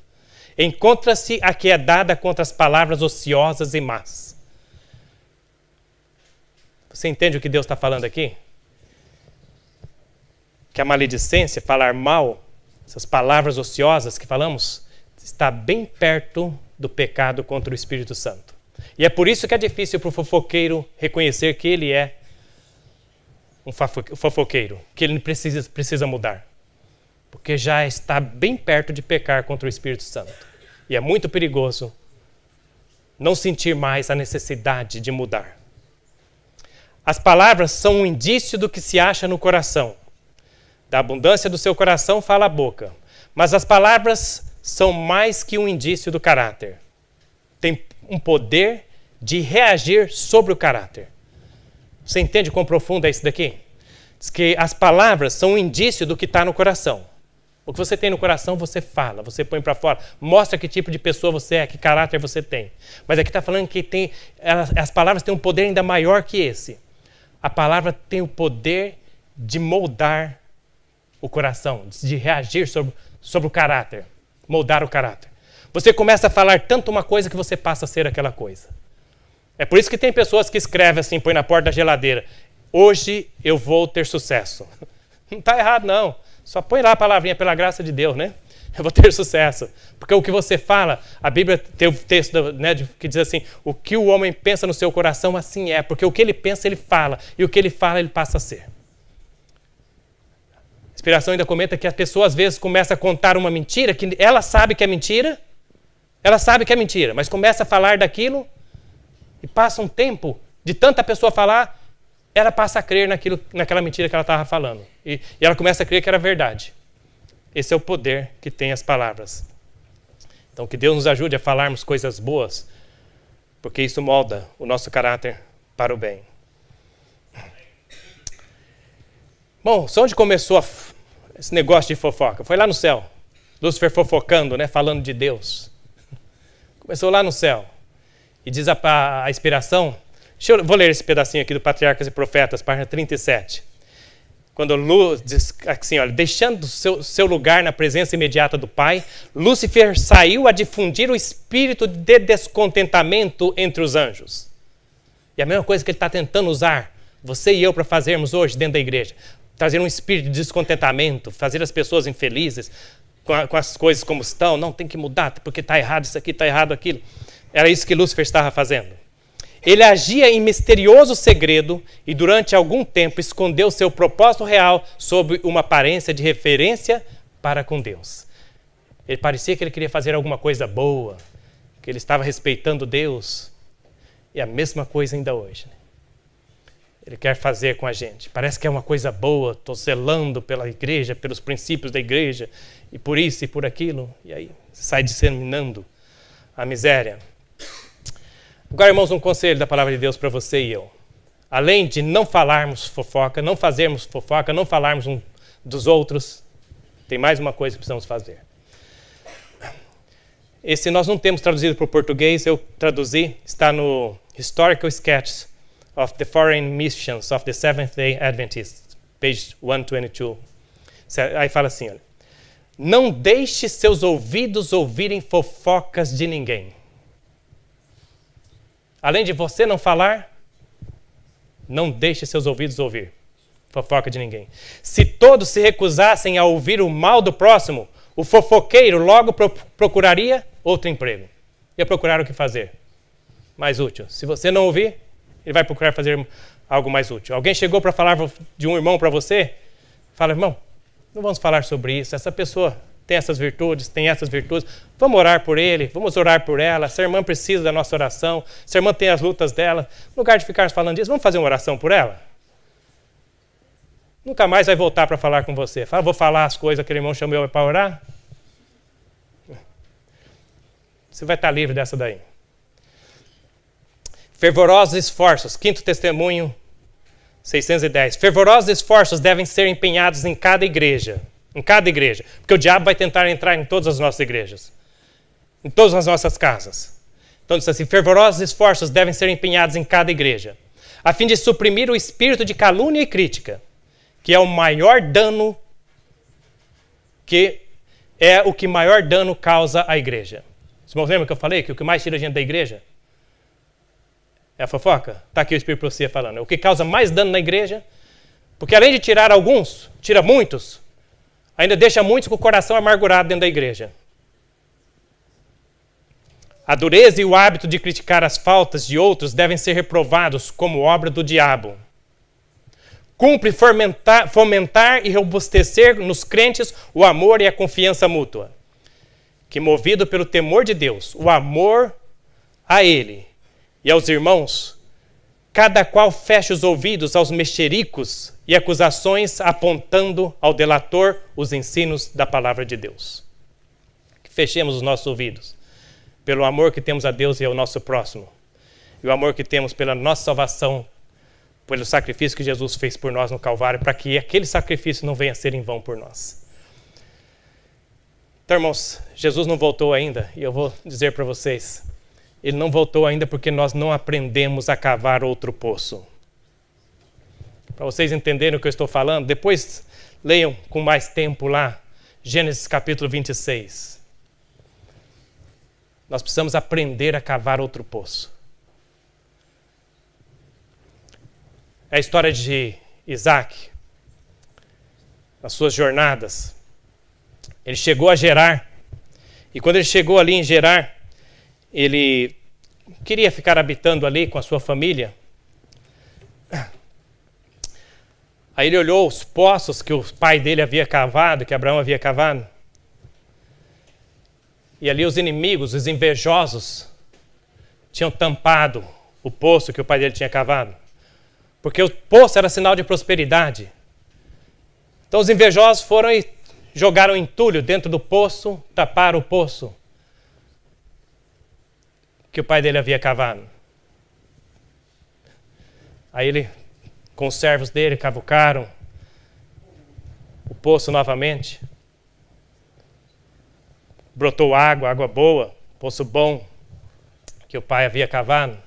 encontra-se a que é dada contra as palavras ociosas e más. Você entende o que Deus está falando aqui? Que a maledicência, falar mal, essas palavras ociosas que falamos, está bem perto do pecado contra o Espírito Santo. E é por isso que é difícil para o fofoqueiro reconhecer que ele é um fofoqueiro, que ele precisa mudar. Porque já está bem perto de pecar contra o Espírito Santo. E é muito perigoso não sentir mais a necessidade de mudar. As palavras são um indício do que se acha no coração. Da abundância do seu coração fala a boca. Mas as palavras são mais que um indício do caráter. Tem um poder de reagir sobre o caráter. Você entende quão profundo é isso daqui? Diz que as palavras são um indício do que está no coração. O que você tem no coração, você fala, você põe para fora. Mostra que tipo de pessoa você é, que caráter você tem. Mas aqui está falando que as palavras têm um poder ainda maior que esse. A palavra tem o poder de moldar o coração, de reagir sobre o caráter, moldar o caráter. Você começa a falar tanto uma coisa que você passa a ser aquela coisa. É por isso que tem pessoas que escrevem assim, põe na porta da geladeira, hoje eu vou ter sucesso. Não está errado, não. Só põe lá a palavrinha, pela graça de Deus, né? Eu vou ter sucesso. Porque o que você fala, a Bíblia tem o texto, né, que diz assim, o que o homem pensa no seu coração, assim é. Porque o que ele pensa, ele fala. E o que ele fala, ele passa a ser. A inspiração ainda comenta que a pessoa, às vezes, começa a contar uma mentira, que ela sabe que é mentira, mas começa a falar daquilo, e passa um tempo, de tanta pessoa falar, ela passa a crer naquela mentira que ela estava falando. E ela começa a crer que era verdade. Esse é o poder que tem as palavras. Então, que Deus nos ajude a falarmos coisas boas, porque isso molda o nosso caráter para o bem. Bom, só onde começou esse negócio de fofoca? Foi lá no céu. Lúcifer fofocando, né, falando de Deus. Começou lá no céu. E diz a inspiração... Vou ler esse pedacinho aqui do Patriarcas e Profetas, página 37. Quando diz assim, olha, deixando seu lugar na presença imediata do Pai, Lúcifer saiu a difundir o espírito de descontentamento entre os anjos. E a mesma coisa que ele está tentando usar, você e eu, para fazermos hoje dentro da igreja. Trazer um espírito de descontentamento, fazer as pessoas infelizes com as coisas como estão. Não, tem que mudar, porque está errado isso aqui, está errado aquilo. Era isso que Lúcifer estava fazendo. Ele agia em misterioso segredo e durante algum tempo escondeu seu propósito real sob uma aparência de referência para com Deus. Ele parecia que ele queria fazer alguma coisa boa, que ele estava respeitando Deus. E a mesma coisa ainda hoje. Né? Ele quer fazer com a gente. Parece que é uma coisa boa, estou zelando pela igreja, pelos princípios da igreja, e por isso e por aquilo. E aí sai disseminando a miséria. Agora, irmãos, um conselho da palavra de Deus para você e eu. Além de não falarmos fofoca, não fazermos fofoca, não falarmos um dos outros, tem mais uma coisa que precisamos fazer. Esse nós não temos traduzido para o português, eu traduzi, está no Historical Sketches of the Foreign Missions of the Seventh-day Adventists, page 122. Aí fala assim, olha, não deixe seus ouvidos ouvirem fofocas de ninguém. Além de você não falar, não deixe seus ouvidos ouvir fofoca de ninguém. Se todos se recusassem a ouvir o mal do próximo, o fofoqueiro logo procuraria outro emprego. Ia procurar o que fazer mais útil. Se você não ouvir, ele vai procurar fazer algo mais útil. Alguém chegou para falar de um irmão para você, fala, irmão, não vamos falar sobre isso, essa pessoa tem essas virtudes, vamos orar por ele, vamos orar por ela, essa irmã precisa da nossa oração, essa irmã tem as lutas dela, no lugar de ficarmos falando disso, vamos fazer uma oração por ela? Nunca mais vai voltar para falar com você. Fala, vou falar as coisas que aquele irmão chamou para orar? Você vai estar livre dessa daí. Fervorosos esforços, quinto testemunho, 610. Fervorosos esforços devem ser empenhados em cada igreja. Em cada igreja. Porque o diabo vai tentar entrar em todas as nossas igrejas. Em todas as nossas casas. Então, diz assim, fervorosos esforços devem ser empenhados em cada igreja, a fim de suprimir o espírito de calúnia e crítica, que é o maior dano, maior dano causa à igreja. Vocês lembram que eu falei que o que mais tira a gente da igreja É a fofoca? Está aqui o Espírito de Profecia falando. É o que causa mais dano na igreja, porque além de tirar alguns, tira muitos, ainda deixa muitos com o coração amargurado dentro da igreja. A dureza e o hábito de criticar as faltas de outros devem ser reprovados como obra do diabo. Cumpre fomentar e robustecer nos crentes o amor e a confiança mútua, que movido pelo temor de Deus, o amor a Ele e aos irmãos, cada qual fecha os ouvidos aos mexericos e acusações, apontando ao delator os ensinos da palavra de Deus. Que fechemos os nossos ouvidos pelo amor que temos a Deus e ao nosso próximo, e o amor que temos pela nossa salvação, pelo sacrifício que Jesus fez por nós no Calvário, para que aquele sacrifício não venha a ser em vão por nós. Então, irmãos, Jesus não voltou ainda, e eu vou dizer para vocês, ele não voltou ainda porque nós não aprendemos a cavar outro poço. Para vocês entenderem o que eu estou falando, depois leiam com mais tempo lá, Gênesis capítulo 26. Nós precisamos aprender a cavar outro poço. É a história de Isaac, nas suas jornadas. Ele chegou a Gerar, e quando ele chegou ali em Gerar, ele queria ficar habitando ali com a sua família. Aí ele olhou os poços que o pai dele havia cavado, que Abraão havia cavado. E ali os inimigos, os invejosos, tinham tampado o poço que o pai dele tinha cavado. Porque o poço era sinal de prosperidade. Então os invejosos foram e jogaram entulho dentro do poço, taparam o poço que o pai dele havia cavado. Aí ele, com os servos dele, cavucaram o poço novamente. Brotou água boa, poço bom, que o pai havia cavado.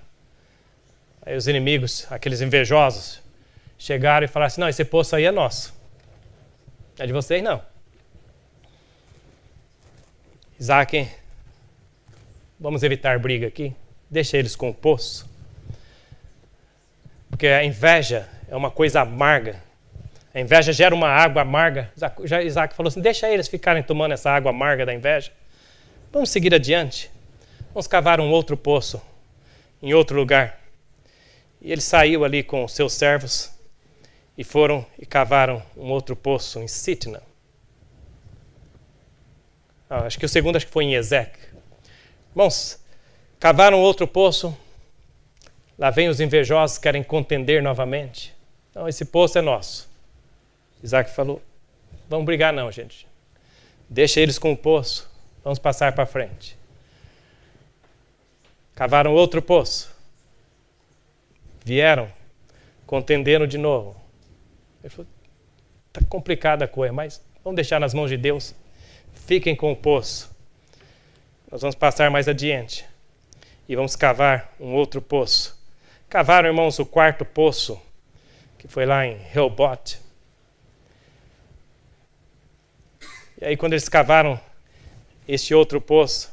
Aí os inimigos, aqueles invejosos, chegaram e falaram assim, não, esse poço aí é nosso. É de vocês, não. Isaac, vamos evitar briga aqui. Deixa eles com o poço. Porque a inveja é uma coisa amarga. A inveja gera uma água amarga. Isaac falou assim, deixa eles ficarem tomando essa água amarga da inveja. Vamos seguir adiante. Vamos cavar um outro poço em outro lugar. E ele saiu ali com os seus servos e foram e cavaram um outro poço em Sitna. Acho que o segundo foi em Ezeque. Irmãos, cavaram outro poço. Lá vem os invejosos, querem contender novamente. Então esse poço é nosso. Isaac falou, vamos brigar não, gente. Deixa eles com o poço. Vamos passar para frente. Cavaram outro poço. Vieram, contenderam de novo. Ele falou, está complicada a coisa, mas vamos deixar nas mãos de Deus. Fiquem com o poço. Nós vamos passar mais adiante. E vamos cavar um outro poço. Cavaram, irmãos, o quarto poço, que foi lá em Rehobote. E aí quando eles cavaram este outro poço,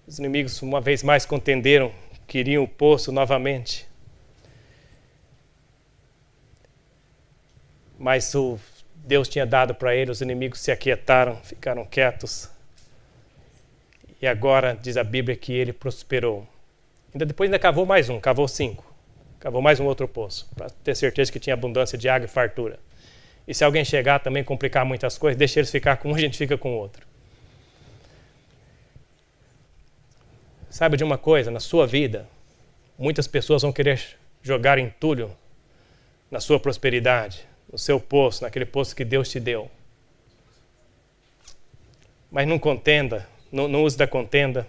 os inimigos uma vez mais contenderam, queriam o poço novamente. Mas Deus tinha dado para ele, os inimigos se aquietaram, ficaram quietos. E agora diz a Bíblia que ele prosperou. Depois cavou mais um, cavou 5. Cavou mais um outro poço, para ter certeza que tinha abundância de água e fartura. E se alguém chegar também complicar muitas coisas, deixa eles ficar com um, a gente fica com o outro. Saiba de uma coisa, na sua vida, muitas pessoas vão querer jogar entulho na sua prosperidade, no seu poço, naquele poço que Deus te deu. Mas não contenda, não use da contenda,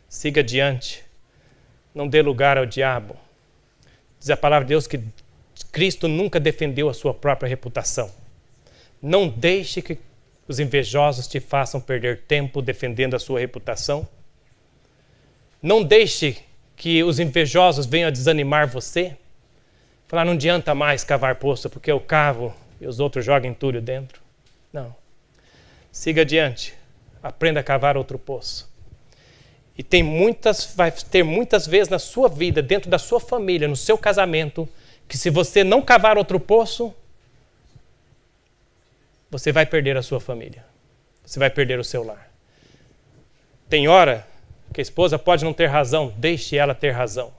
siga adiante, não dê lugar ao diabo. Diz a palavra de Deus que Cristo nunca defendeu a sua própria reputação. Não deixe que os invejosos te façam perder tempo defendendo a sua reputação. Não deixe que os invejosos venham a desanimar você. Falar, não adianta mais cavar poço, porque eu cavo e os outros jogam entulho dentro. Não. Siga adiante. Aprenda a cavar outro poço. E vai ter muitas vezes na sua vida, dentro da sua família, no seu casamento, que se você não cavar outro poço, você vai perder a sua família. Você vai perder o seu lar. Tem hora que a esposa pode não ter razão, deixe ela ter razão.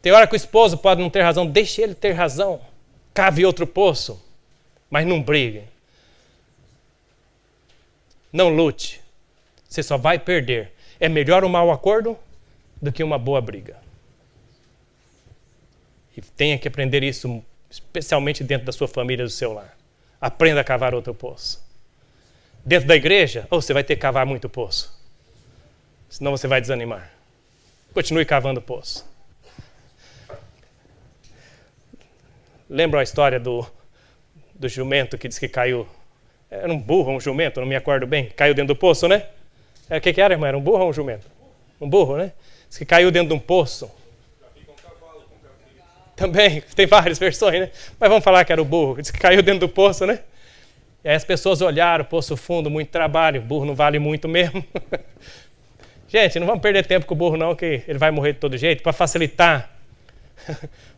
Tem hora que o esposo pode não ter razão, deixe ele ter razão. Cave outro poço, mas não brigue. Não lute. Você só vai perder. É melhor um mau acordo do que uma boa briga. E tenha que aprender isso, especialmente dentro da sua família e do seu lar. Aprenda a cavar outro poço. Dentro da igreja, você vai ter que cavar muito poço. Senão você vai desanimar. Continue cavando poço. Lembra a história do jumento que disse que caiu? Era um burro ou um jumento, não me acordo bem. Caiu dentro do poço, né? O que era, irmão? Era um burro ou um jumento? Um burro, né? Diz que caiu dentro de um poço. Também, tem várias versões, né? Mas vamos falar que era o burro. Diz que caiu dentro do poço, né? E aí as pessoas olharam, poço fundo, muito trabalho. O burro não vale muito mesmo. Gente, não vamos perder tempo com o burro não, que ele vai morrer de todo jeito. Para facilitar,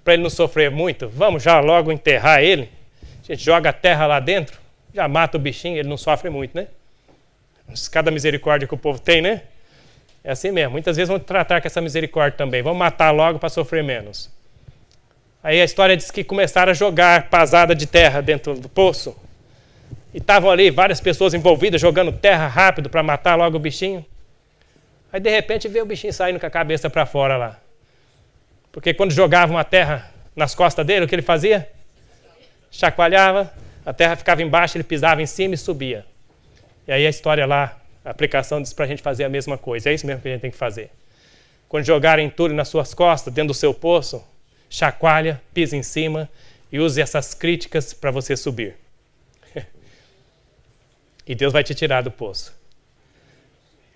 para ele não sofrer muito, vamos já logo enterrar ele. A gente joga a terra lá dentro, já mata o bichinho, ele não sofre muito, né? Cada misericórdia que o povo tem, né? É assim mesmo. Muitas vezes vão tratar com essa misericórdia também. Vamos matar logo para sofrer menos. Aí a história diz que começaram a jogar pasada de terra dentro do poço. E estavam ali várias pessoas envolvidas jogando terra rápido para matar logo o bichinho. Aí de repente veio o bichinho saindo com a cabeça para fora lá. Porque quando jogavam a terra nas costas dele, o que ele fazia? Chacoalhava, a terra ficava embaixo, ele pisava em cima e subia. E aí a história lá, a aplicação diz para a gente fazer a mesma coisa. É isso mesmo que a gente tem que fazer. Quando jogarem entulho nas suas costas, dentro do seu poço, chacoalha, pisa em cima e use essas críticas para você subir. E Deus vai te tirar do poço.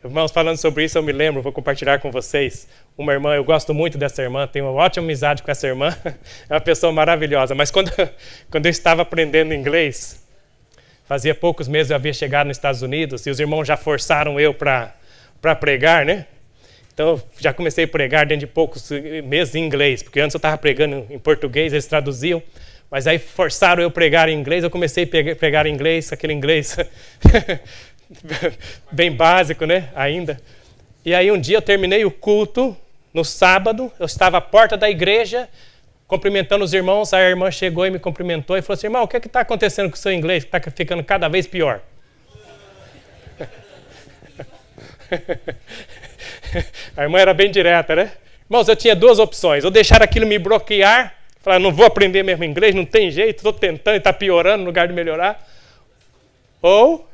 Irmãos, falando sobre isso, eu me lembro, vou compartilhar com vocês. Uma irmã, eu gosto muito dessa irmã, tenho uma ótima amizade com essa irmã. É uma pessoa maravilhosa. Mas quando eu estava aprendendo inglês, fazia poucos meses eu havia chegado nos Estados Unidos e os irmãos já forçaram eu para pregar, né? Então eu já comecei a pregar dentro de poucos meses em inglês, porque antes eu estava pregando em português, eles traduziam. Mas aí forçaram eu pregar em inglês, eu comecei a pregar em inglês, aquele inglês bem básico, né, ainda. E aí um dia eu terminei o culto, no sábado, eu estava à porta da igreja, cumprimentando os irmãos, aí a irmã chegou e me cumprimentou e falou assim, irmão, o que está acontecendo com o seu inglês, que está ficando cada vez pior? A irmã era bem direta, né? Irmãos, eu tinha duas opções, ou deixar aquilo me bloquear, falar, não vou aprender mesmo inglês, não tem jeito, estou tentando e está piorando no lugar de melhorar. Ou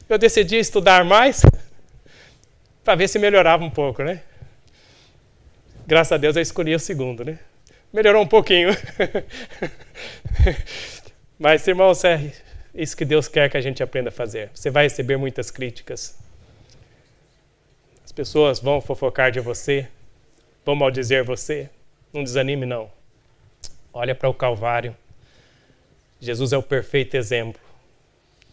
eu decidi estudar mais para ver se melhorava um pouco, né? Graças a Deus eu escolhi o segundo, né? Melhorou um pouquinho. Mas, irmãos, é isso que Deus quer que a gente aprenda a fazer. Você vai receber muitas críticas. As pessoas vão fofocar de você, vão maldizer você. Não desanime, não. Olha para o Calvário. Jesus é o perfeito exemplo.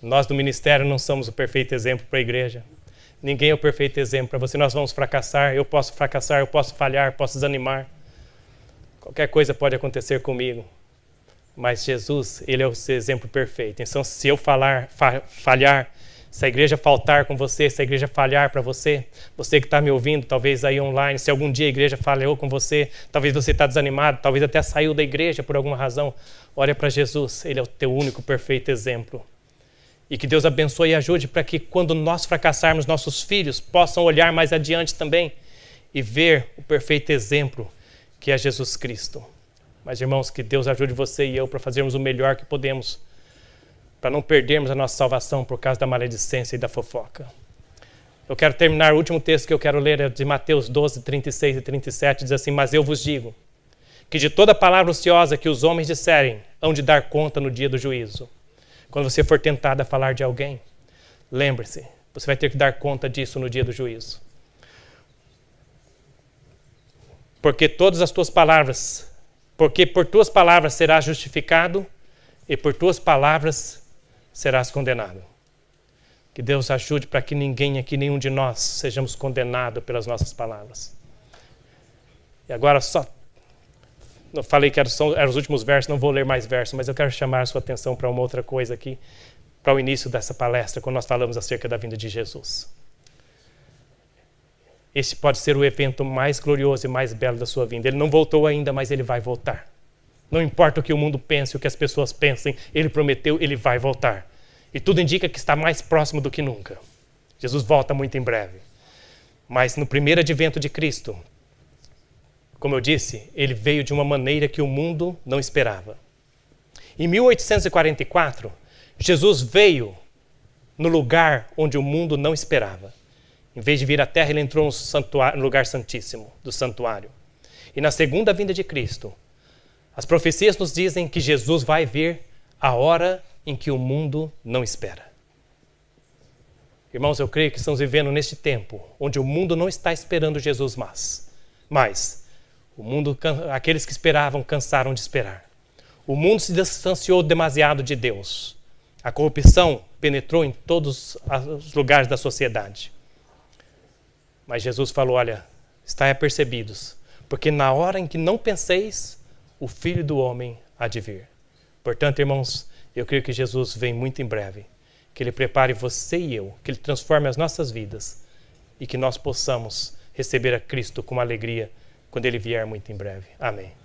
Nós do ministério não somos o perfeito exemplo para a igreja. Ninguém é o perfeito exemplo para você. Nós vamos fracassar, eu posso falhar, posso desanimar. Qualquer coisa pode acontecer comigo. Mas Jesus, ele é o seu exemplo perfeito. Então, se eu falhar, se a igreja faltar com você, se a igreja falhar para você, você que está me ouvindo, talvez aí online, se algum dia a igreja falhou com você, talvez você está desanimado, talvez até saiu da igreja por alguma razão, olha para Jesus, ele é o teu único perfeito exemplo. E que Deus abençoe e ajude para que quando nós fracassarmos, nossos filhos possam olhar mais adiante também e ver o perfeito exemplo que é Jesus Cristo. Mas, irmãos, que Deus ajude você e eu para fazermos o melhor que podemos, para não perdermos a nossa salvação por causa da maledicência e da fofoca. Eu quero terminar, o último texto que eu quero ler é de Mateus 12, 36 e 37, diz assim, mas eu vos digo, que de toda palavra ociosa que os homens disserem, hão de dar conta no dia do juízo. Quando você for tentado a falar de alguém, lembre-se, você vai ter que dar conta disso no dia do juízo. Porque por tuas palavras serás justificado e por tuas palavras serás condenado. Que Deus ajude para que ninguém aqui, nenhum de nós, sejamos condenados pelas nossas palavras. E agora eu falei que eram os últimos versos, não vou ler mais versos, mas eu quero chamar a sua atenção para uma outra coisa aqui, para o início dessa palestra, quando nós falamos acerca da vinda de Jesus. Este pode ser o evento mais glorioso e mais belo da sua vinda. Ele não voltou ainda, mas ele vai voltar. Não importa o que o mundo pense, o que as pessoas pensem, ele prometeu, ele vai voltar. E tudo indica que está mais próximo do que nunca. Jesus volta muito em breve. Mas no primeiro advento de Cristo, como eu disse, ele veio de uma maneira que o mundo não esperava. Em 1844, Jesus veio no lugar onde o mundo não esperava. Em vez de vir à terra, ele entrou no lugar santíssimo do santuário. E na segunda vinda de Cristo, as profecias nos dizem que Jesus vai vir a hora em que o mundo não espera. Irmãos, eu creio que estamos vivendo neste tempo onde o mundo não está esperando Jesus mas o mundo, aqueles que esperavam cansaram de esperar. O mundo se distanciou demasiado de Deus. A corrupção penetrou em todos os lugares da sociedade. Mas Jesus falou, olha, estai apercebidos, porque na hora em que não penseis, o Filho do Homem há de vir. Portanto, irmãos, eu creio que Jesus vem muito em breve. Que Ele prepare você e eu, que Ele transforme as nossas vidas e que nós possamos receber a Cristo com alegria quando Ele vier muito em breve. Amém.